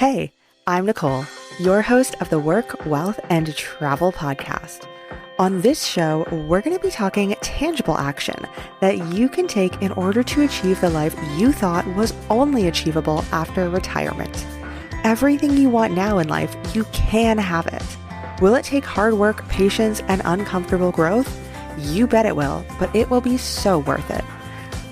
Hey, I'm Nicole, your host of the Work, Wealth, and Travel podcast. On this show, we're going to be talking tangible action that you can take in order to achieve the life you thought was only achievable after retirement. Everything you want now in life, you can have it. Will it take hard work, patience, and uncomfortable growth? You bet it will, but it will be so worth it.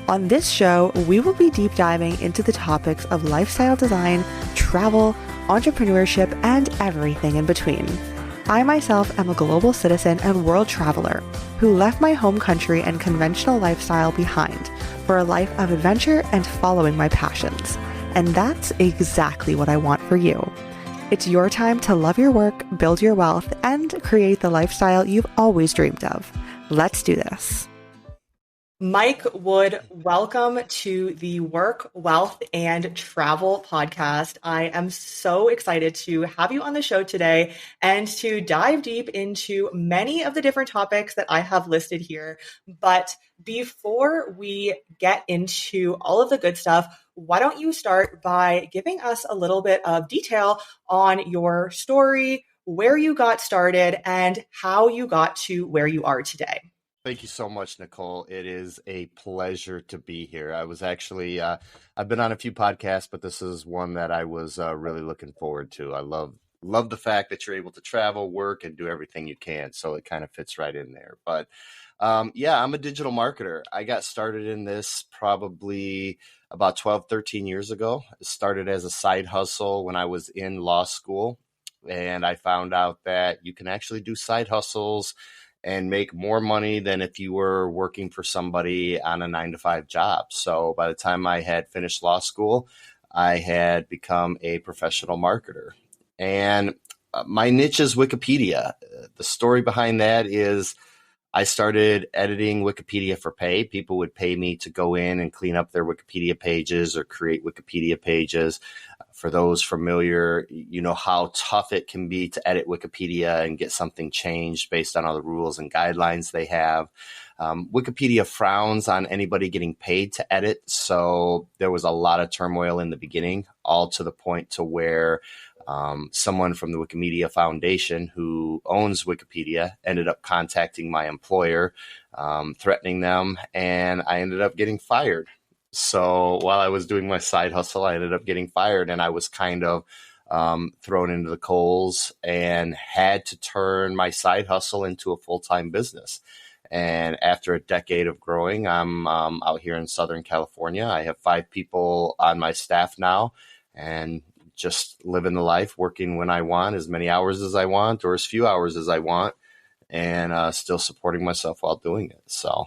On this show, we will be deep diving into the topics of lifestyle design, travel, entrepreneurship, and everything in between. I myself am a global citizen and world traveler who left my home country and conventional lifestyle behind for a life of adventure and following my passions. And that's exactly what I want for you. It's your time to love your work, build your wealth, and create the lifestyle you've always dreamed of. Let's do this. Mike Wood, welcome to the Work, Wealth, and Travel podcast. I am so excited to have you on the show today and to dive deep into many of the different topics that I have listed here. But before we get into all of the good stuff, why don't you start by giving us a little bit of detail on your story, where you got started, and how you got to where you are today? Thank you so much, Nicole. It is a pleasure to be here. I was actually, I've been on a few podcasts, but this is one that I was really looking forward to. I love the fact that you're able to travel, work, and do everything you can. So it kind of fits right in there. But yeah, I'm a digital marketer. I got started in this probably about 12, 13 years ago. It started as a side hustle when I was in law school. And I found out that you can actually do side hustles and make more money than if you were working for somebody on a 9-to-5 job. So by the time I had finished law school, I had become a professional marketer. And my niche is Wikipedia. The story behind that is I started editing Wikipedia for pay. People would pay me to go in and clean up their Wikipedia pages or create Wikipedia pages. For those familiar, you know how tough it can be to edit Wikipedia and get something changed based on all the rules and guidelines they have. Wikipedia frowns on anybody getting paid to edit. So there was a lot of turmoil in the beginning, all to the point to where someone from the Wikimedia Foundation who owns Wikipedia ended up contacting my employer, threatening them, and I ended up getting fired. So while I was doing my side hustle, I ended up getting fired, and I was kind of thrown into the coals and had to turn my side hustle into a full-time business. And after a decade of growing, I'm out here in Southern California. I have 5 people on my staff now, and just living the life, working when I want, as many hours as I want or as few hours as I want, and still supporting myself while doing it. So.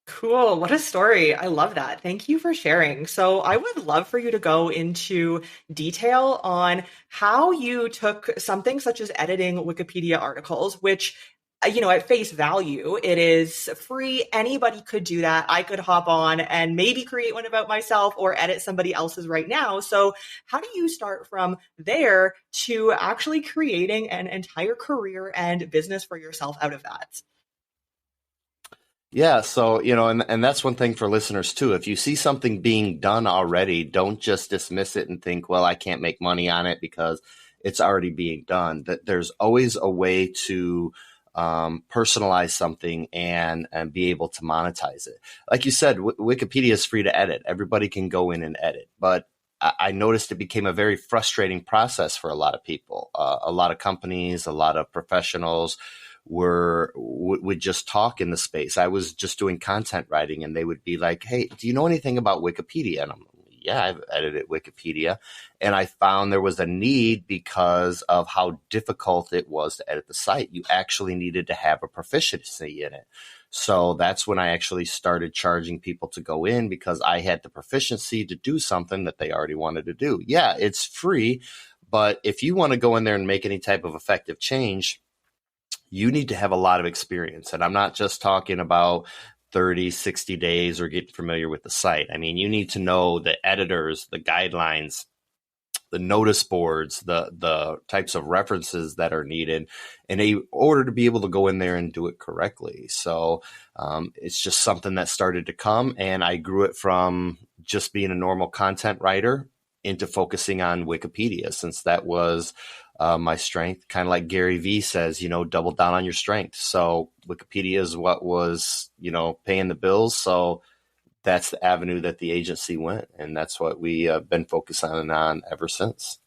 Cool. What a story. I love that. Thank you for sharing. So I would love for you to go into detail on how you took something such as editing Wikipedia articles, which, at face value, it is free. Anybody could do that. I could hop on and maybe create one about myself or edit somebody else's right now. So how do you start from there to actually creating an entire career and business for yourself out of that? Yeah, so, and that's one thing for listeners too. If you see something being done already, don't just dismiss it and think, well, I can't make money on it because it's already being done. That there's always a way to personalize something and be able to monetize it. Like you said, Wikipedia is free to edit. Everybody can go in and edit, but I noticed it became a very frustrating process for a lot of people. A lot of companies, a lot of professionals would just talk in the space. I was just doing content writing, and they would be like, "Hey, do you know anything about Wikipedia?" And I'm like, "Yeah, I've edited Wikipedia." And I found there was a need because of how difficult it was to edit the site. You actually needed to have a proficiency in it. So that's when I actually started charging people to go in, because I had the proficiency to do something that they already wanted to do. Yeah, it's free, but if you want to go in there and make any type of effective change, you need to have a lot of experience. And I'm not just talking about 30, 60 days or getting familiar with the site. I mean, you need to know the editors, the guidelines, the notice boards, the types of references that are needed in order to be able to go in there and do it correctly. So it's just something that started to come, and I grew it from just being a normal content writer into focusing on Wikipedia, since that was my strength. Kind of like Gary Vee says, double down on your strength. So Wikipedia is what was, paying the bills. So that's the avenue that the agency went. And that's what we have been focusing on ever since.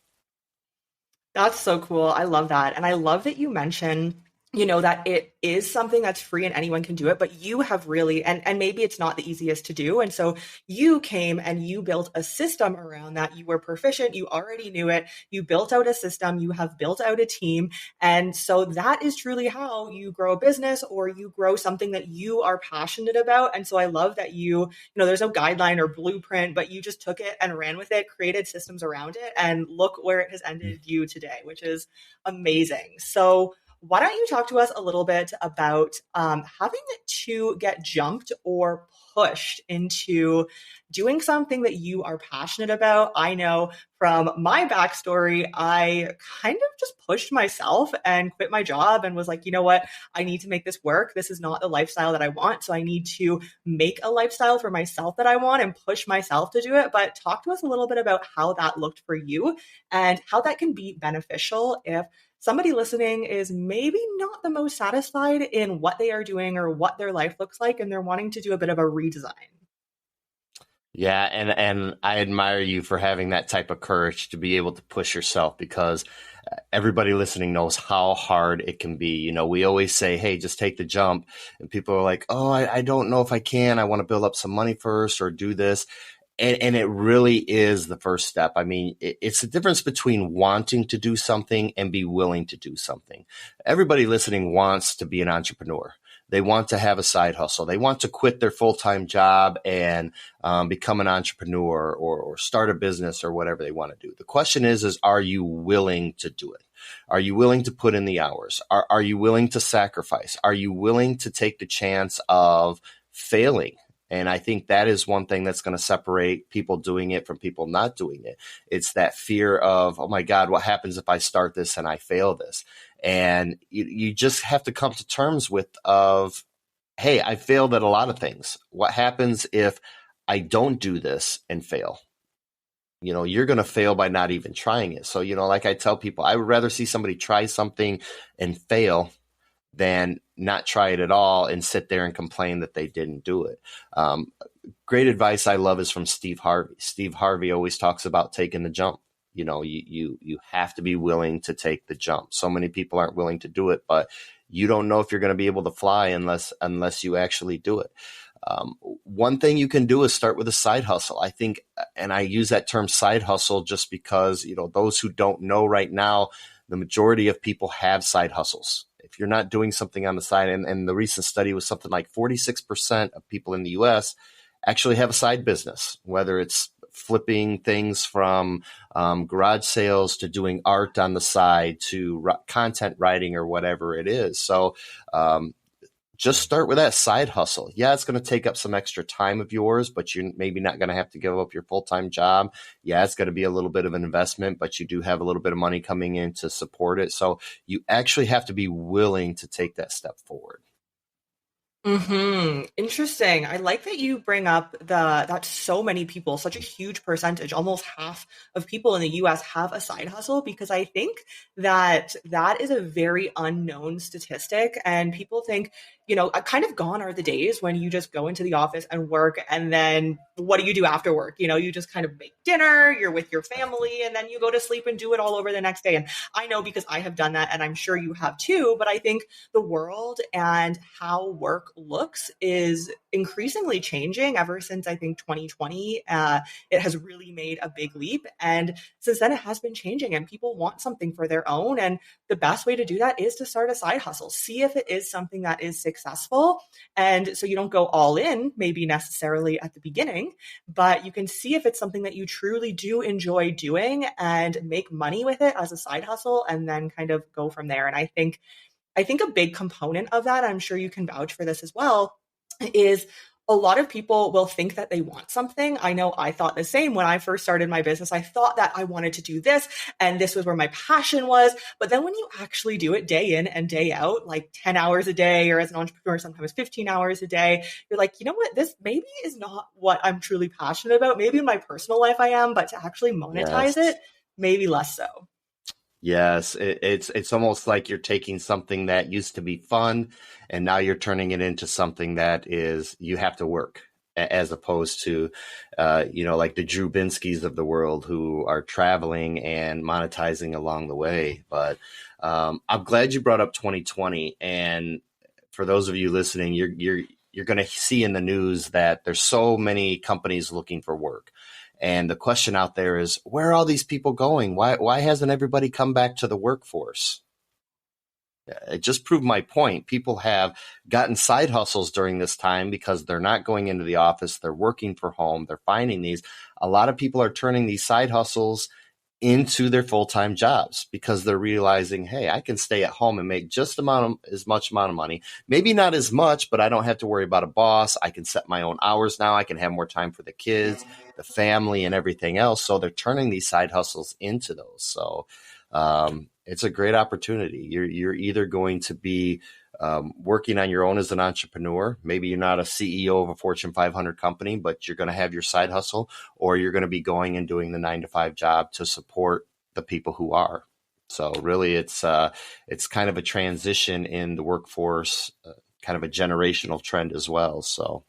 That's so cool. I love that. And I love that you mentioned, that it is something that's free and anyone can do it, but you have really, and maybe it's not the easiest to do. And so you came and you built a system around that. You were proficient. You already knew it. You built out a system. You have built out a team. And so that is truly how you grow a business or you grow something that you are passionate about. And so I love that there's no guideline or blueprint, but you just took it and ran with it, created systems around it, and look where it has ended you today, which is amazing. So why don't you talk to us a little bit about having to get jumped or pushed into doing something that you are passionate about? I know from my backstory, I kind of just pushed myself and quit my job and was like, you know what? I need to make this work. This is not the lifestyle that I want. So I need to make a lifestyle for myself that I want and push myself to do it. But talk to us a little bit about how that looked for you and how that can be beneficial if somebody listening is maybe not the most satisfied in what they are doing or what their life looks like, and they're wanting to do a bit of a redesign. Yeah, and I admire you for having that type of courage to be able to push yourself, because everybody listening knows how hard it can be. We always say, hey, just take the jump. And people are like, oh, I don't know if I can. I want to build up some money first or do this. And it really is the first step. I mean, it's the difference between wanting to do something and be willing to do something. Everybody listening wants to be an entrepreneur. They want to have a side hustle. They want to quit their full-time job and become an entrepreneur or start a business or whatever they want to do. The question is are you willing to do it? Are you willing to put in the hours? Are you willing to sacrifice? Are you willing to take the chance of failing? And I think that is one thing that's going to separate people doing it from people not doing it. It's that fear of, oh my God, what happens if I start this and I fail this? And you just have to come to terms with hey, I failed at a lot of things. What happens if I don't do this and fail? You're going to fail by not even trying it. So, like I tell people, I would rather see somebody try something and fail than not try it at all and sit there and complain that they didn't do it. Great advice I love is from Steve Harvey. Steve Harvey always talks about taking the jump. You have to be willing to take the jump. So many people aren't willing to do it, but you don't know if you're going to be able to fly unless you actually do it. One thing you can do is start with a side hustle. I think, and I use that term side hustle just because, those who don't know right now, the majority of people have side hustles. If you're not doing something on the side, and the recent study was something like 46% of people in the US actually have a side business, whether it's flipping things from garage sales to doing art on the side to content writing or whatever it is. So just start with that side hustle. Yeah, it's going to take up some extra time of yours, but you're maybe not going to have to give up your full-time job. Yeah, it's going to be a little bit of an investment, but you do have a little bit of money coming in to support it. So you actually have to be willing to take that step forward. Interesting. I like that you bring up that so many people, such a huge percentage, almost half of people in the US have a side hustle, because I think that is a very unknown statistic. And people think, kind of gone are the days when you just go into the office and work, and then what do you do after work? You just kind of make dinner, you're with your family, and then you go to sleep and do it all over the next day. And I know because I have done that, and I'm sure you have too, but I think the world and how work looks is increasingly changing ever since I think 2020. It has really made a big leap. And since then, it has been changing, and people want something for their own. And the best way to do that is to start a side hustle. See if it is something that is successful. And so you don't go all in, maybe necessarily at the beginning, but you can see if it's something that you truly do enjoy doing and make money with it as a side hustle, and then kind of go from there. And I think a big component of that, I'm sure you can vouch for this as well, is a lot of people will think that they want something. I know I thought the same when I first started my business. I thought that I wanted to do this and this was where my passion was. But then when you actually do it day in and day out, like 10 hours a day, or as an entrepreneur, sometimes 15 hours a day, you're like, you know what? This maybe is not what I'm truly passionate about. Maybe in my personal life I am, but to actually monetize Yes. it, maybe less so. Yes, it's almost like you're taking something that used to be fun and now you're turning it into something that is you have to work, as opposed to like the Drew Binskys of the world who are traveling and monetizing along the way. But I'm glad you brought up 2020. And for those of you listening, you're going to see in the news that there's so many companies looking for work. And the question out there is, where are all these people going? Why hasn't everybody come back to the workforce? It just proved my point. People have gotten side hustles during this time because they're not going into the office. They're working from home. They're finding these. A lot of people are turning these side hustles into their full-time jobs because they're realizing, hey, I can stay at home and make just as much amount of money. Maybe not as much, but I don't have to worry about a boss. I can set my own hours now. I can have more time for the kids, the family, and everything else. So they're turning these side hustles into those. So it's a great opportunity. You're either going to be working on your own as an entrepreneur. Maybe you're not a CEO of a Fortune 500 company, but you're going to have your side hustle, or you're going to be going and doing the 9 to 5 job to support the people who are. So really, it's kind of a transition in the workforce, kind of a generational trend as well. So.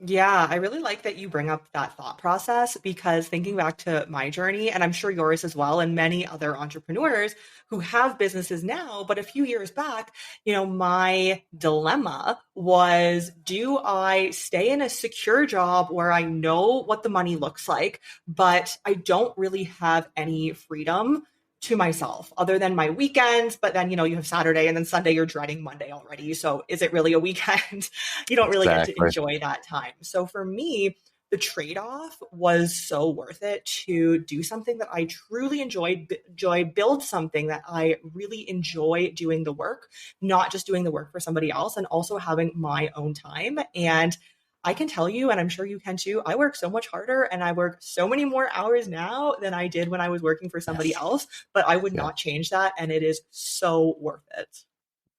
Yeah, I really like that you bring up that thought process because thinking back to my journey, and I'm sure yours as well, and many other entrepreneurs who have businesses now, but a few years back, my dilemma was, do I stay in a secure job where I know what the money looks like, but I don't really have any freedom to myself other than my weekends? But then, you have Saturday and then Sunday, you're dreading Monday already. So is it really a weekend? You don't really get to Exactly. enjoy that time. So for me, the trade-off was so worth it to do something that I truly enjoy, build something that I really enjoy doing the work, not just doing the work for somebody else, and also having my own time. And I can tell you, and I'm sure you can too, I work so much harder and I work so many more hours now than I did when I was working for somebody Yes. else, but I would Yeah. not change that. And it is so worth it.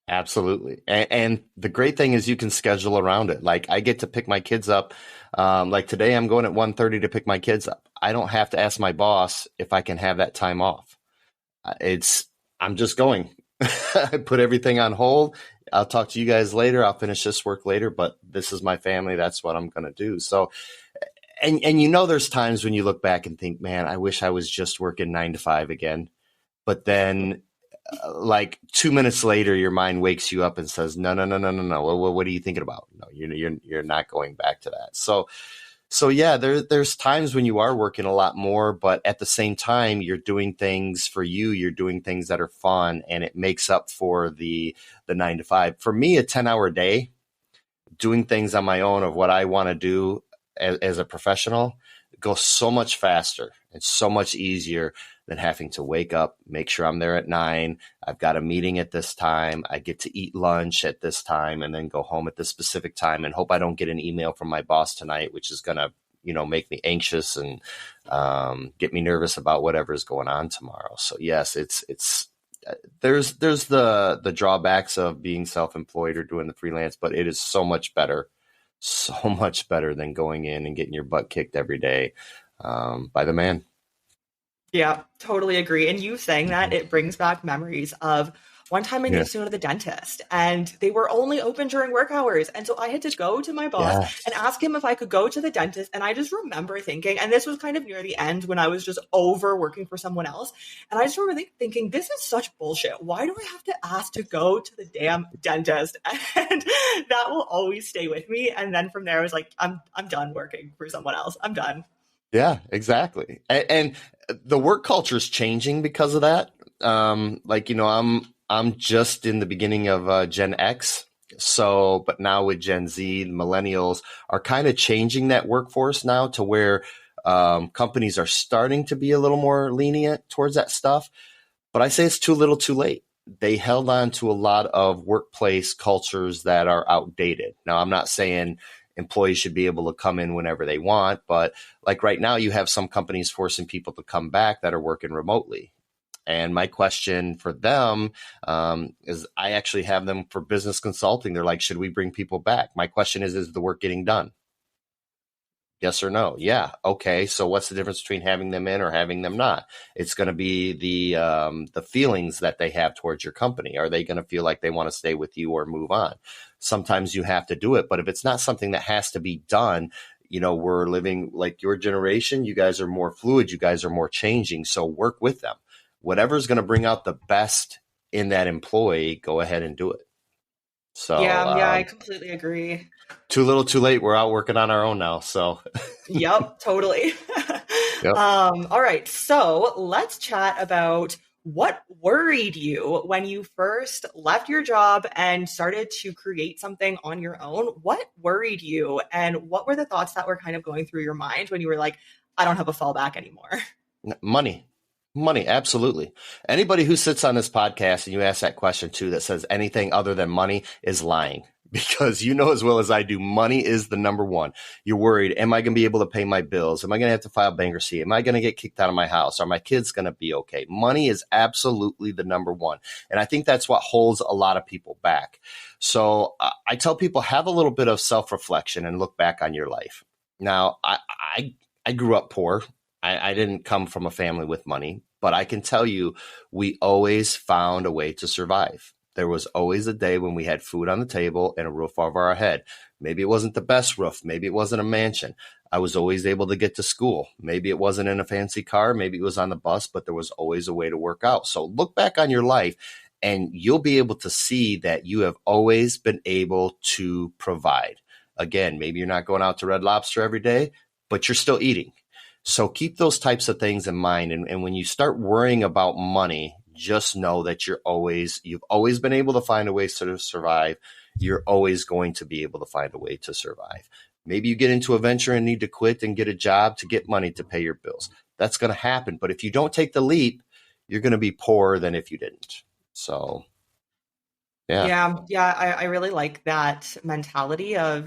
Absolutely. And the great thing is you can schedule around it. Like I get to pick my kids up. Like today I'm going at 1:30 to pick my kids up. I don't have to ask my boss if I can have that time off. I'm just going. I put everything on hold. I'll talk to you guys later. I'll finish this work later, but this is my family. That's what I'm going to do. So, and there's times when you look back and think, man, I wish I was just working 9 to 5 again. But then like 2 minutes later, your mind wakes you up and says, no, no, no, no, no, no. Well, what are you thinking about? No, you're not going back to that. So yeah, there's times when you are working a lot more, but at the same time, you're doing things for you. You're doing things that are fun, and it makes up for the 9 to 5. For me, a 10-hour day, doing things on my own of what I want to do as a professional goes so much faster and so much easier than having to wake up, make sure I'm there at 9. I've got a meeting at this time. I get to eat lunch at this time and then go home at this specific time and hope I don't get an email from my boss tonight, which is going to, make me anxious and get me nervous about whatever is going on tomorrow. So yes, there's the drawbacks of being self-employed or doing the freelance, but it is so much better than going in and getting your butt kicked every day by the man. Yeah, totally agree. And you saying that, it brings back memories of one time I Yeah. needed to go to the dentist and they were only open during work hours. And so I had to go to my boss and Yes. ask him if I could go to the dentist. And I just remember thinking, and this was kind of near the end when I was just over working for someone else. And I just remember thinking, this is such bullshit. Why do I have to ask to go to the damn dentist? And that will always stay with me. And then from there, I was like, I'm done working for someone else. I'm done. Yeah, exactly. And the work culture is changing because of that. I'm just in the beginning of Gen X. So, but now with Gen Z, millennials are kind of changing that workforce now to where companies are starting to be a little more lenient towards that stuff. But I say it's too little, too late. they held on to a lot of workplace cultures that are outdated. Now, I'm not saying employees should be able to come in whenever they want, but like right now, you have some companies forcing people to come back that are working remotely. And my question for them is I actually have them for business consulting. They're like, should we bring people back? My question is the work getting done? Yes or no? Yeah. Okay. So what's the difference between having them in or having them not? It's going to be the feelings that they have towards your company. Are they going to feel like they want to stay with you or move on? Sometimes you have to do it, but if it's not something that has to be done, we're living like your generation. You guys are more fluid. You guys are more changing. So work with them. Whatever's going to bring out the best in that employee, go ahead and do it. So Yeah, I completely agree. too little, too late. We're out working on our own now. So Yep, totally. yep. All right. So let's chat about what worried you when you first left your job and started to create something on your own. What worried you, and what were the thoughts that were kind of going through your mind when you were like, I don't have a fallback anymore? Money, absolutely. Anybody who sits on this podcast and you ask that question too, that says anything other than money is lying, because you know as well as I do, money is the number one. You're worried, am I going to be able to pay my bills? Am I going to have to file bankruptcy? Am I going to get kicked out of my house? Are my kids going to be okay? Money is absolutely the number one. And I think that's what holds a lot of people back. So I tell people, have a little bit of self-reflection and look back on your life. Now, I grew up poor. I didn't come from a family with money, but I can tell you, we always found a way to survive. There was always a day when we had food on the table and a roof over our head. Maybe it wasn't the best roof. Maybe it wasn't a mansion. I was always able to get to school. Maybe it wasn't in a fancy car. Maybe it was on the bus, but there was always a way to work out. So look back on your life and you'll be able to see that you have always been able to provide. Again, maybe you're not going out to Red Lobster every day, but you're still eating. So keep those types of things in mind. And when you start worrying about money, just know that you've always been able to find a way to survive. You're always going to be able to find a way to survive. Maybe you get into a venture and need to quit and get a job to get money to pay your bills. That's going to happen. But if you don't take the leap, you're going to be poorer than if you didn't. So Yeah, I really like that mentality of,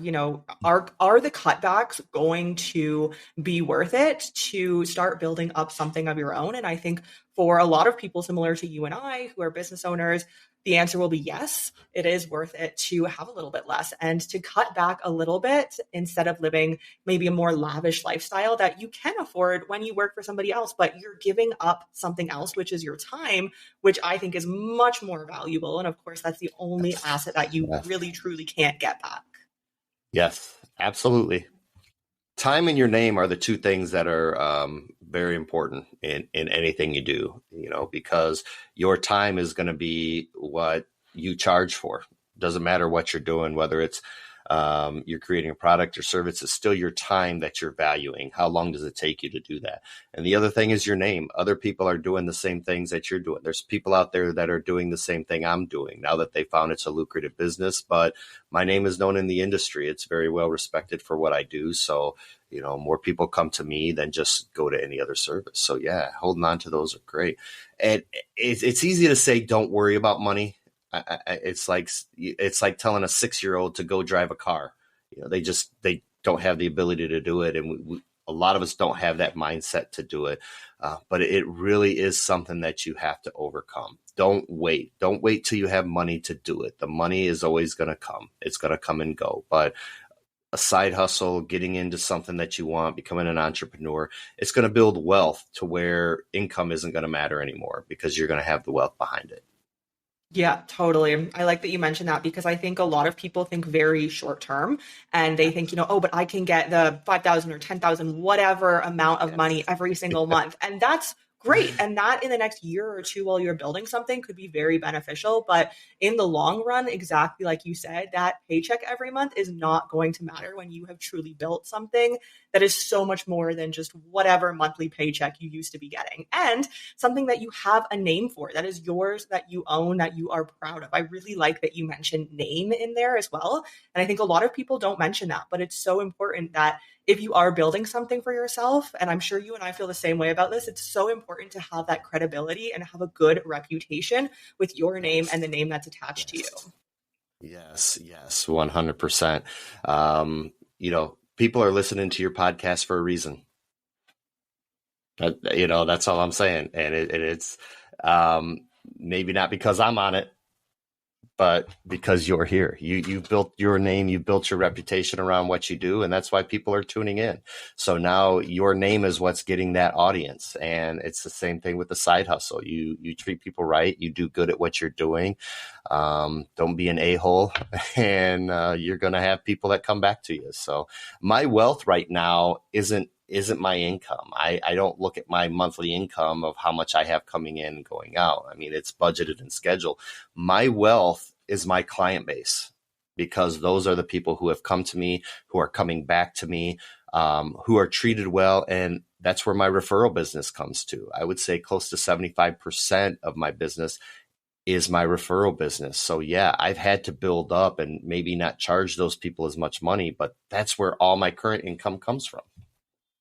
are the cutbacks going to be worth it to start building up something of your own? And I think for a lot of people similar to you and I who are business owners, the answer will be yes, it is worth it to have a little bit less and to cut back a little bit instead of living maybe a more lavish lifestyle that you can afford when you work for somebody else, but you're giving up something else, which is your time, which I think is much more valuable. And of course, that's the only asset that you yes, really, truly can't get back. yes, absolutely. Time and your name are the two things that are very important in anything you do, because your time is going to be what you charge for. Doesn't matter what you're doing, whether it's you're creating a product or service, it's still your time that you're valuing. How long does it take you to do that? And the other thing is your name. Other people are doing the same things that you're doing. There's people out there that are doing the same thing I'm doing now that they found it's a lucrative business, but my name is known in the industry. It's very well respected for what I do. So, more people come to me than just go to any other service. So yeah, holding on to those are great. And it's easy to say, don't worry about money. It's like telling a 6-year-old to go drive a car. They don't have the ability to do it, and a lot of us don't have that mindset to do it. But it really is something that you have to overcome. Don't wait till you have money to do it. The money is always going to come. It's going to come and go. But a side hustle, getting into something that you want, becoming an entrepreneur, it's going to build wealth to where income isn't going to matter anymore because you're going to have the wealth behind it. Yeah, totally. I like that you mentioned that because I think a lot of people think very short term and they think, oh, but I can get the 5,000 or 10,000, whatever amount of money every single month. And that's great. And that in the next year or two while you're building something could be very beneficial. But in the long run, exactly like you said, that paycheck every month is not going to matter when you have truly built something that is so much more than just whatever monthly paycheck you used to be getting. And something that you have a name for, that is yours, that you own, that you are proud of. I really like that you mentioned name in there as well. And I think a lot of people don't mention that, but it's so important that if you are building something for yourself, and I'm sure you and I feel the same way about this, it's so important to have that credibility and have a good reputation with your name and the name that's attached to you. Yes, 100%. People are listening to your podcast for a reason. That's all I'm saying. And it's maybe not because I'm on it, but because you're here. You've built your name, you've built your reputation around what you do, and that's why people are tuning in. So now your name is what's getting that audience. And it's the same thing with the side hustle. You treat people right, you do good at what you're doing. Don't be an a-hole, and you're going to have people that come back to you. So my wealth right now isn't my income. I don't look at my monthly income of how much I have coming in and going out. I mean, it's budgeted and scheduled. My wealth is my client base, because those are the people who have come to me, who are coming back to me, who are treated well. And that's where my referral business comes to. I would say close to 75% of my business is my referral business. So yeah, I've had to build up and maybe not charge those people as much money, but that's where all my current income comes from.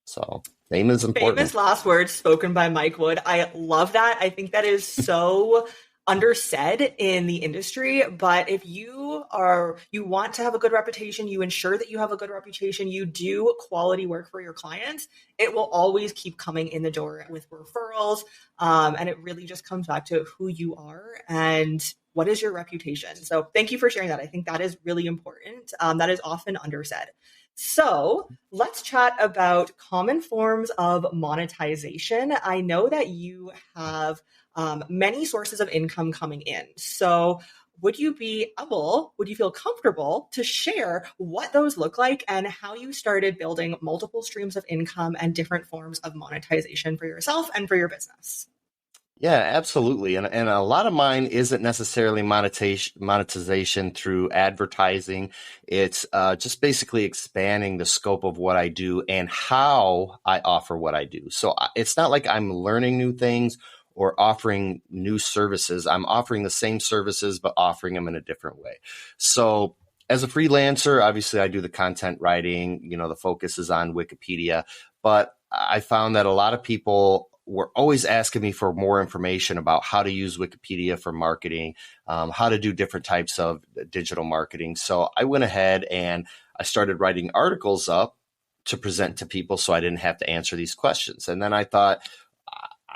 So fame is important. Famous last words spoken by Mike Wood. I love that. I think that is so undersaid in the industry. But if you want to have a good reputation, you ensure that you have a good reputation, you do quality work for your clients, it will always keep coming in the door with referrals. And it really just comes back to who you are and what is your reputation. So thank you for sharing that. I think that is really important. That is often undersaid. So let's chat about common forms of monetization. I know that you have many sources of income coming in. So would you feel comfortable to share what those look like and how you started building multiple streams of income and different forms of monetization for yourself and for your business? Yeah, absolutely. And a lot of mine isn't necessarily monetization through advertising. It's just basically expanding the scope of what I do and how I offer what I do. So it's not like I'm learning new things or offering new services. I'm offering the same services, but offering them in a different way. So as a freelancer, obviously I do the content writing, the focus is on Wikipedia, but I found that a lot of people were always asking me for more information about how to use Wikipedia for marketing, how to do different types of digital marketing. So I went ahead and I started writing articles up to present to people so I didn't have to answer these questions. And then I thought,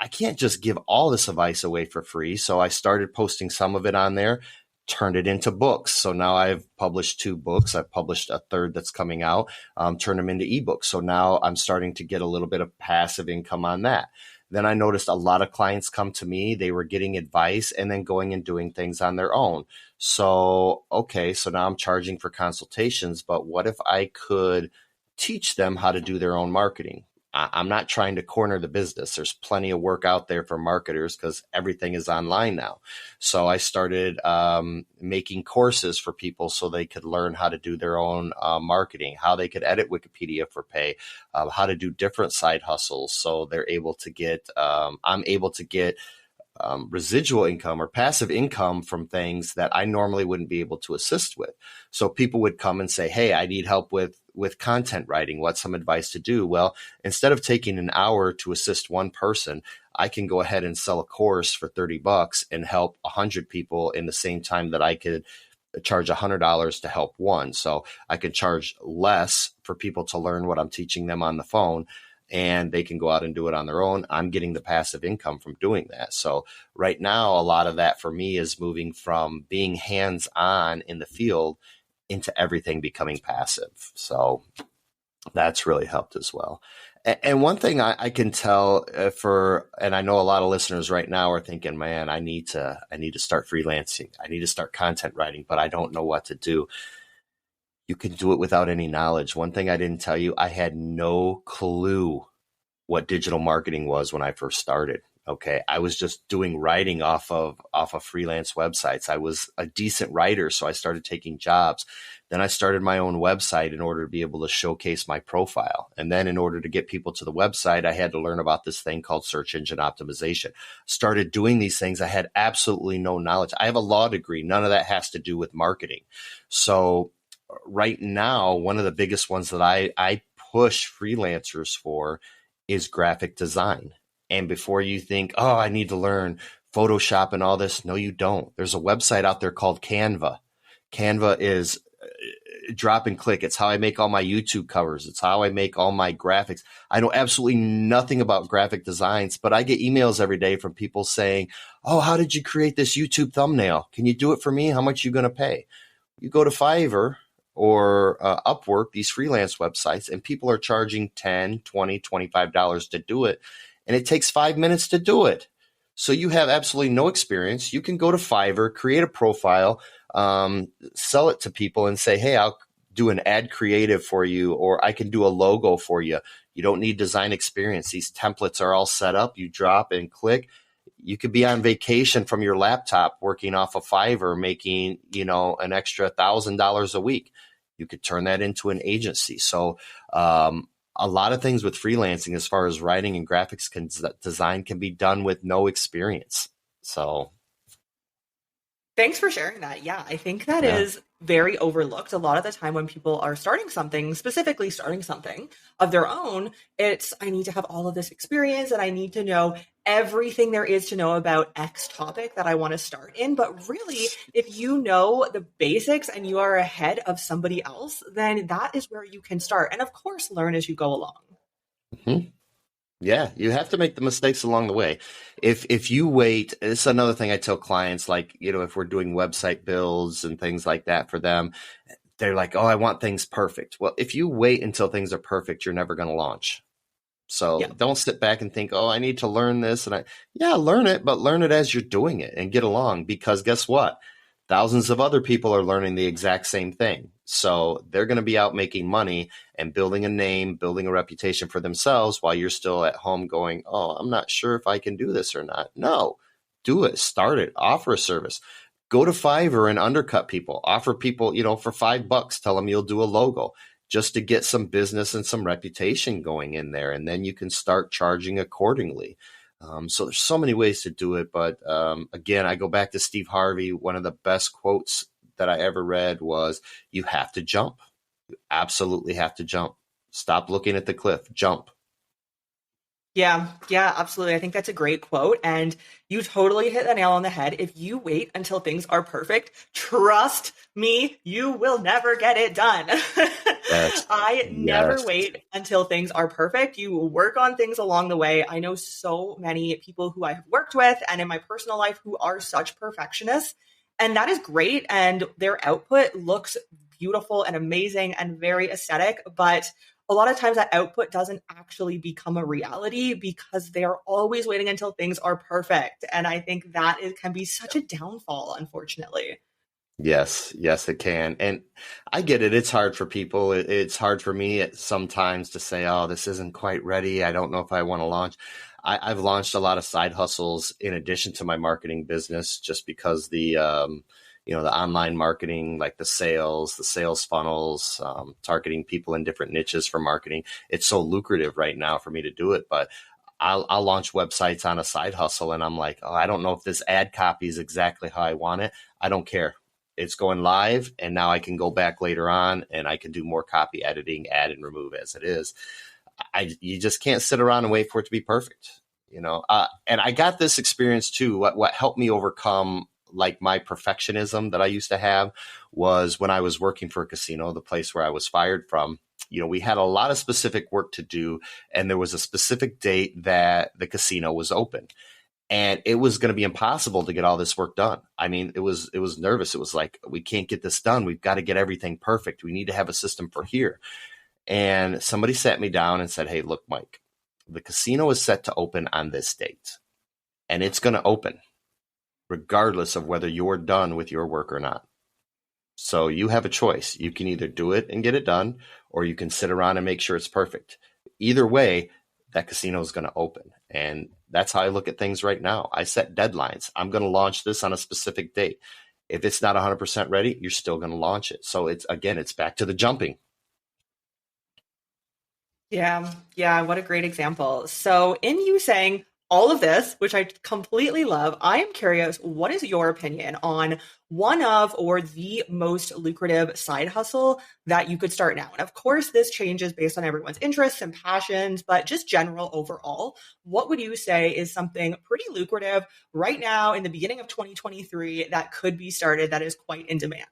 I can't just give all this advice away for free. So I started posting some of it on there, turned it into books. So now I've published 2 books. I've published a third that's coming out, turned them into ebooks. So now I'm starting to get a little bit of passive income on that. Then I noticed a lot of clients come to me, they were getting advice and then going and doing things on their own. So, okay, so now I'm charging for consultations, but what if I could teach them how to do their own marketing? I'm not trying to corner the business. There's plenty of work out there for marketers because everything is online now. So I started making courses for people so they could learn how to do their own marketing, how they could edit Wikipedia for pay, how to do different side hustles. So they're able to get, I'm able to get residual income or passive income from things that I normally wouldn't be able to assist with. So people would come and say, hey, I need help with content writing. What's some advice to do? Well, instead of taking an hour to assist one person, I can go ahead and sell a course for $30 and help 100 people in the same time that I could charge $100 to help one. So I can charge less for people to learn what I'm teaching them on the phone, and they can go out and do it on their own. I'm getting the passive income from doing that. So right now, a lot of that for me is moving from being hands-on in the field into everything becoming passive. So that's really helped as well. And one thing I can tell and I know a lot of listeners right now are thinking, man, I need to start freelancing. I need to start content writing, but I don't know what to do. You can do it without any knowledge. One thing I didn't tell you, I had no clue what digital marketing was when I first started. Okay. I was just doing writing off of freelance websites. I was a decent writer, so I started taking jobs. Then I started my own website in order to be able to showcase my profile. And then in order to get people to the website, I had to learn about this thing called search engine optimization. Started doing these things. I had absolutely no knowledge. I have a law degree. None of that has to do with marketing. So right now, one of the biggest ones that I push freelancers for is graphic design. And before you think, oh, I need to learn Photoshop and all this, no, you don't. There's a website out there called Canva. Canva is drop and click. It's how I make all my YouTube covers. It's how I make all my graphics. I know absolutely nothing about graphic designs, but I get emails every day from people saying, oh, how did you create this YouTube thumbnail? Can you do it for me? How much are you going to pay? You go to Fiverr or Upwork, these freelance websites, and people are charging $10, $20, $25 to do it. And it takes 5 minutes to do it. So you have absolutely no experience. You can go to Fiverr, create a profile, sell it to people and say, hey, I'll do an ad creative for you, or I can do a logo for you. You don't need design experience. These templates are all set up. You drop and click. You could be on vacation from your laptop working off of Fiverr, making, an extra $1,000 a week. You could turn that into an agency. So a lot of things with freelancing as far as writing and graphics design can be done with no experience. So thanks for sharing that. Yeah, I think that is very overlooked. A lot of the time when people are starting something, specifically starting something of their own, it's, I need to have all of this experience and I need to know everything there is to know about X topic that I want to start in. But really, if you know the basics and you are ahead of somebody else, then that is where you can start. And of course, learn as you go along. Mm-hmm. Yeah, you have to make the mistakes along the way. If you wait, it's another thing I tell clients, like, if we're doing website builds and things like that for them, they're like, oh, I want things perfect. Well, if you wait until things are perfect, you're never going to launch. So don't sit back and think, oh, I need to learn this. And learn it, but learn it as you're doing it and get along, because guess what? Thousands of other people are learning the exact same thing. So they're going to be out making money and building a name, building a reputation for themselves, while you're still at home going, oh, I'm not sure if I can do this or not. No, do it. Start it. Offer a service. Go to Fiverr and undercut people. Offer people, for $5, tell them you'll do a logo just to get some business and some reputation going in there. And then you can start charging accordingly. So there's so many ways to do it. But again, I go back to Steve Harvey. One of the best quotes that I ever read was, you have to jump. You absolutely have to jump. Stop looking at the cliff. Jump. Yeah, absolutely. I think that's a great quote. And you totally hit the nail on the head. If you wait until things are perfect, trust me, you will never get it done. I never wait until things are perfect. You work on things along the way. I know so many people who I have worked with and in my personal life who are such perfectionists. And that is great. And their output looks beautiful and amazing and very aesthetic. But a lot of times that output doesn't actually become a reality because they are always waiting until things are perfect. And I think that can be such a downfall, unfortunately. Yes, it can. And I get it. It's hard for people. It's hard for me sometimes to say, oh, this isn't quite ready. I don't know if I want to launch. I've launched a lot of side hustles in addition to my marketing business, just because the online marketing, like the sales funnels, targeting people in different niches for marketing. It's so lucrative right now for me to do it. But I'll launch websites on a side hustle and I'm like, oh, I don't know if this ad copy is exactly how I want it. I don't care. It's going live, and now I can go back later on and I can do more copy editing, add and remove as it is. You just can't sit around and wait for it to be perfect, And I got this experience too. What helped me overcome like my perfectionism that I used to have was when I was working for a casino, the place where I was fired from. We had a lot of specific work to do, and there was a specific date that the casino was open. And it was going to be impossible to get all this work done. I mean, it was nervous. It was like, we can't get this done. We've got to get everything perfect. We need to have a system for here. And somebody sat me down and said, hey, look, Mike, the casino is set to open on this date, and it's going to open regardless of whether you're done with your work or not. So you have a choice. You can either do it and get it done, or you can sit around and make sure it's perfect. Either way, that casino is going to open. And that's how I look at things right now. I set deadlines. I'm going to launch this on a specific date. If it's not 100% ready, you're still going to launch it. So it's back to the jumping. Yeah. What a great example. So in you saying, all of this, which I completely love. I am curious, what is your opinion on one of or the most lucrative side hustle that you could start now? And of course, this changes based on everyone's interests and passions, but just general overall, what would you say is something pretty lucrative right now in the beginning of 2023 that could be started that is quite in demand?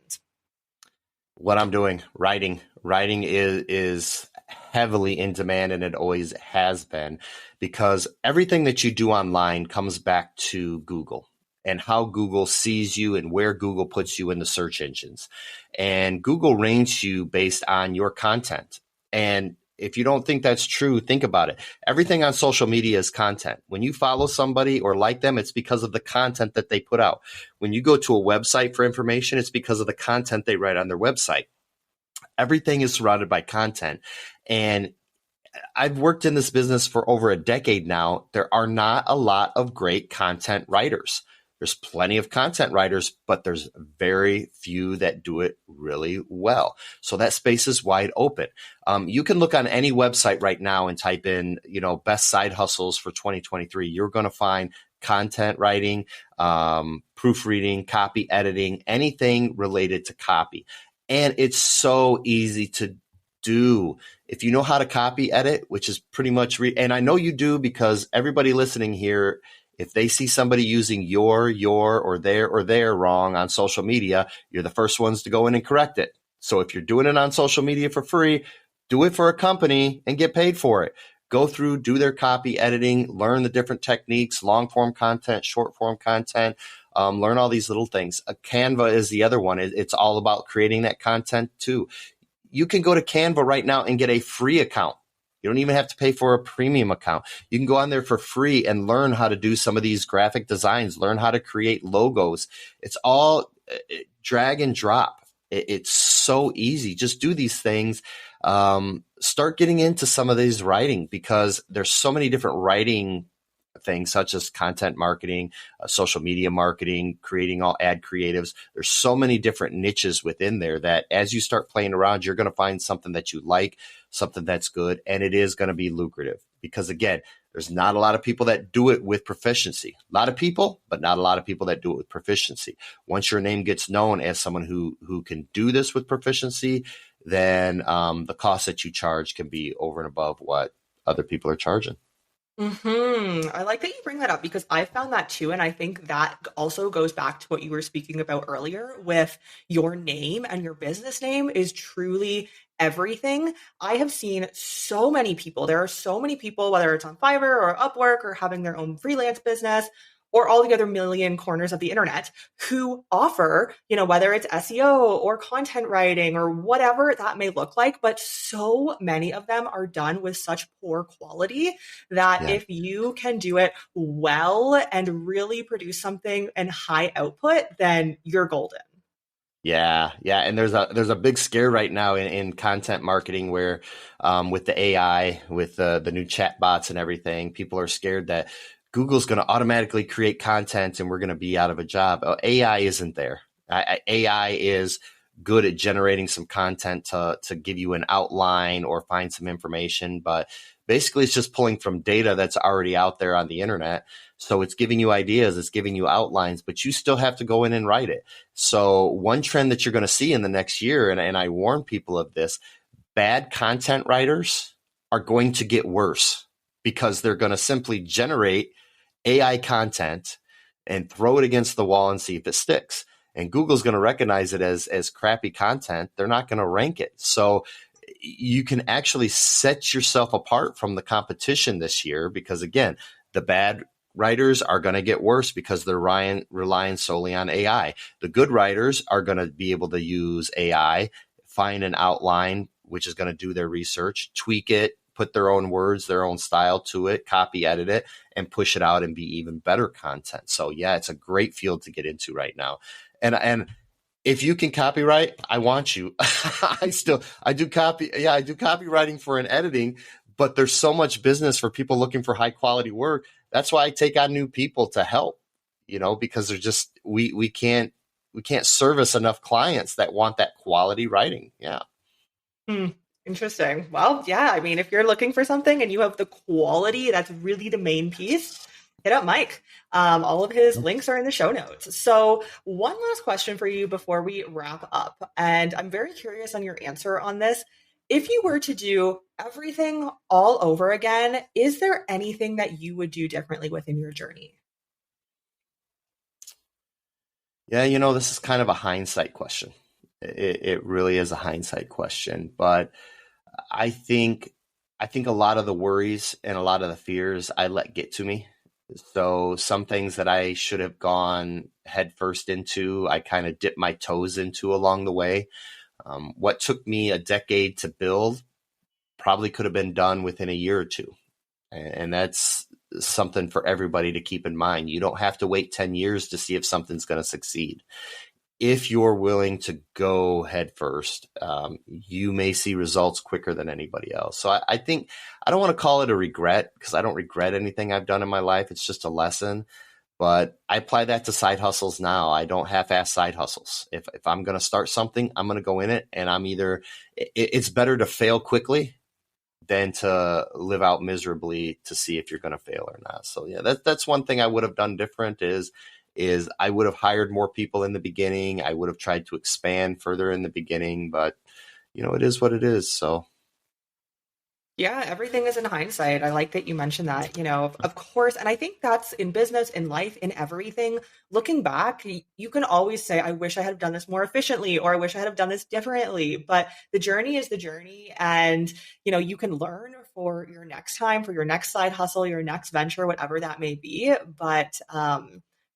What I'm doing, writing. Writing is heavily in demand, and it always has been, because everything that you do online comes back to Google and how Google sees you and where Google puts you in the search engines. And Google ranks you based on your content. And if you don't think that's true, think about it. Everything on social media is content. When you follow somebody or like them, it's because of the content that they put out. When you go to a website for information, it's because of the content they write on their website. Everything is surrounded by content. And I've worked in this business for over a decade now. There are not a lot of great content writers. There's plenty of content writers, but there's very few that do it really well. So that space is wide open. You can look on any website right now and type in, best side hustles for 2023. You're going to find content writing, proofreading, copy editing, anything related to copy. And it's so easy to do. If you know how to copy edit, which is pretty much, and I know you do, because everybody listening here, if they see somebody using your, or their wrong on social media, you're the first ones to go in and correct it. So if you're doing it on social media for free, do it for a company and get paid for it. Go through, do their copy editing, learn the different techniques, long form content, short form content, learn all these little things. Canva is the other one. It's all about creating that content too. You can go to Canva right now and get a free account. You don't even have to pay for a premium account. You can go on there for free and learn how to do some of these graphic designs, learn how to create logos. It's all drag and drop. It's so easy. Just do these things. Start getting into some of these writing, because there's so many different writing things, such as content marketing, social media marketing, creating all ad creatives. There's so many different niches within there that as you start playing around, you're going to find something that you like, something that's good, and it is going to be lucrative. Because again, there's not a lot of people that do it with proficiency. A lot of people, but not a lot of people that do it with proficiency. Once your name gets known as someone who can do this with proficiency, then the cost that you charge can be over and above what other people are charging. I like that you bring that up, because I found that too. And I think that also goes back to what you were speaking about earlier with your name, and your business name is truly everything. I have seen so many people. There are so many people, whether it's on Fiverr or Upwork or having their own freelance business or all the other million corners of the internet, who offer, whether it's SEO or content writing or whatever that may look like. But so many of them are done with such poor quality that Yeah. if you can do it well and really produce something and high output, then you're golden. Yeah, yeah, and there's a big scare right now in content marketing where, with the AI, with the new chat bots and everything, people are scared that Google's going to automatically create content and we're going to be out of a job. AI isn't there. AI is good at generating some content to give you an outline or find some information, but basically it's just pulling from data that's already out there on the internet. So it's giving you ideas, it's giving you outlines, but you still have to go in and write it. So one trend that you're going to see in the next year, and I warn people of this, bad content writers are going to get worse, because they're going to simply generate AI content and throw it against the wall and see if it sticks. And Google's going to recognize it as crappy content. They're not going to rank it. So you can actually set yourself apart from the competition this year, because again, the bad writers are going to get worse because they're relying solely on AI. The good writers are going to be able to use AI, find an outline, which is going to do their research, tweak it, put their own words, their own style to it, copy edit it, and push it out and be even better content. So yeah, it's a great field to get into right now. And if you can copyright, I want you. I do copywriting for an editing, but there's so much business for people looking for high quality work. That's why I take on new people to help, because they're just, we can't service enough clients that want that quality writing. Yeah. Hmm. Interesting. Well, yeah, I mean, if you're looking for something and you have the quality, that's really the main piece. hit up Mike. All of his links are in the show notes. So one last question for you before we wrap up. And I'm very curious on your answer on this. If you were to do everything all over again, is there anything that you would do differently within your journey? Yeah, this is kind of a hindsight question. It really is a hindsight question, but I think a lot of the worries and a lot of the fears I let get to me. So some things that I should have gone headfirst into, I kind of dipped my toes into along the way. What took me a decade to build probably could have been done within a year or two. And that's something for everybody to keep in mind. You don't have to wait 10 years to see if something's going to succeed. If you're willing to go head first, you may see results quicker than anybody else. So I think I don't want to call it a regret because I don't regret anything I've done in my life. It's just a lesson. But I apply that to side hustles now. I don't half-ass side hustles. If I'm going to start something, I'm going to go in it. And it's better to fail quickly than to live out miserably to see if you're going to fail or not. So yeah, that's one thing I would have done different is I would have hired more people in the beginning. I would have tried to expand further in the beginning, but it is what it is. So yeah, everything is in hindsight. I like that you mentioned that, of course. And I think that's in business, in life, in everything. Looking back, you can always say, I wish I had done this more efficiently, or I wish I had done this differently. But the journey is the journey. And, you can learn for your next time, for your next side hustle, your next venture, whatever that may be. But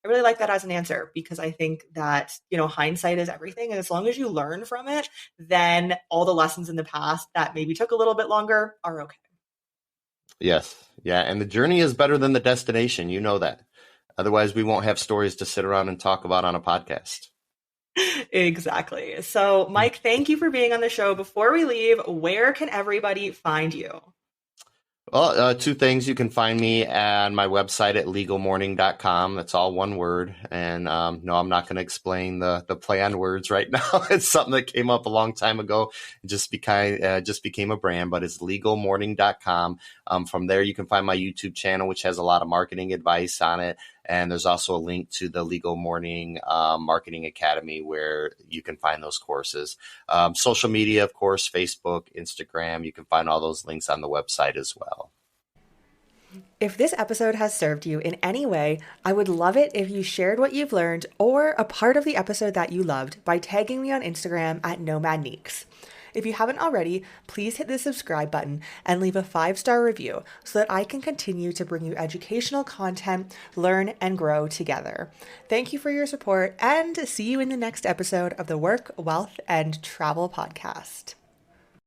I really like that as an answer because I think that, hindsight is everything. And as long as you learn from it, then all the lessons in the past that maybe took a little bit longer are okay. Yes. Yeah. And the journey is better than the destination. You know that. Otherwise, we won't have stories to sit around and talk about on a podcast. Exactly. So, Mike, thank you for being on the show. Before we leave, where can everybody find you? Well, two things. You can find me on my website at legalmorning.com. That's all one word. And no, I'm not going to explain the play on words right now. It's something that came up a long time ago. It just became a brand, but it's legalmorning.com. From there, you can find my YouTube channel, which has a lot of marketing advice on it. And there's also a link to the Legal Morning Marketing Academy where you can find those courses. Social media, of course, Facebook, Instagram. You can find all those links on the website as well. If this episode has served you in any way, I would love it if you shared what you've learned or a part of the episode that you loved by tagging me on Instagram at NomadNeeks. If you haven't already, please hit the subscribe button and leave a 5-star review so that I can continue to bring you educational content, learn, and grow together. Thank you for your support and see you in the next episode of the Work, Wealth, and Travel podcast.